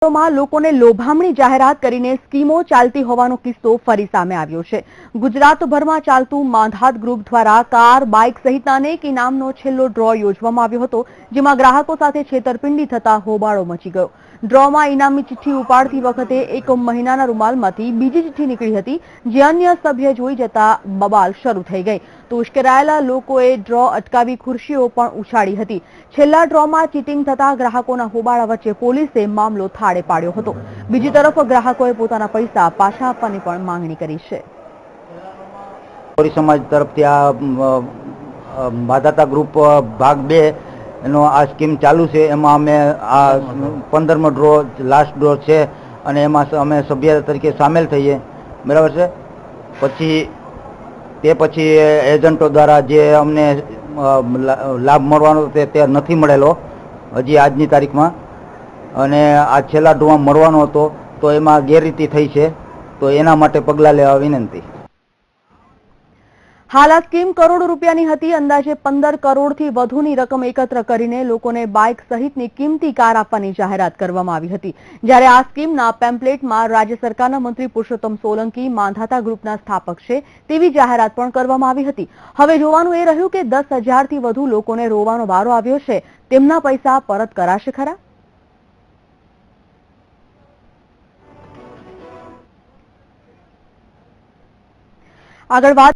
માં લોકોને લોભામણી જાહેરાત કરીને સ્કીમો ચાલતી હોવાનો કિસ્સો ફરી સામે આવ્યો છે। ગુજરાતભરમાં ચાલતું માંધાત ગ્રુપ દ્વારા કાર, બાઇક સહિતના અનેક ઇનામનો છેલ્લો ડ્રો યોજવામાં આવ્યો હતો, જેમાં ગ્રાહકો સાથે છેતરપિંડી થતા હોબાળો મચી ગયો। ડ્રોમાં ઇનામની ચિઠ્ઠી ઉપાડતી વખતે એક મહિનાના રૂમાલમાંથી બીજી ચિઠ્ઠી નીકળી હતી, જે અન્ય સભ્ય જોઈ જતા બબાલ શરૂ થઈ ગઈ તો ઉશ્કેરાયેલા લોકોએ ડ્રો અટકાવી ખુરશીઓ પણ ઉછાળી હતી। છેલ્લા ડ્રોમાં ચીટિંગ થતા ગ્રાહકોના હોબાળા વચ્ચે પોલીસે મામલો થાળે પાડ્યો હતો। બીજી તરફ ગ્રાહકોએ પોતાના પૈસા પાછા આપવાની પણ માંગણી કરી છે। કોરી સમાજ તરફથી આ માધાતા ગ્રુપ ભાગ 2 એનો આ સ્કીમ ચાલુ છે। એમાં અમે આ 15મો ડ્રો લાસ્ટ ડ્રો છે અને એમાં અમે સભ્ય તરીકે સામેલ થઈએ, બરાબર છે। પછી એજન્ટો દ્વારા જે અમને લાભ મળવાનો તે નથી મળેલો હજી આજની તારીખમાં, અને આ છેલ્લા ડ્રોમાં મળવાનો હતો તો એમાં ગેરરીતિ થઈ છે, તો એના માટે પગલાં લેવા વિનંતી। હાલ આ સ્કીમ કરોડો રૂપિયાની હતી। અંદાજે 15 કરોડથી વધુની રકમ એકત્ર કરીને લોકોને બાઇક સહિતની કિંમતી કાર આપવાની જાહેરાત કરવામાં આવી હતી, જ્યારે આ સ્કીમના પેમ્પલેટમાં રાજ્ય સરકારના મંત્રી પુરુષોત્તમ સોલંકી માંધાતા ગ્રુપના સ્થાપક છે તેવી જાહેરાત પણ કરવામાં આવી હતી। હવે જોવાનું એ રહ્યું કે 10,000થી વધુ લોકોને રોવાનો વારો આવ્યો છે, તેમના પૈસા પરત કરાશે ખરા? આગળ વાત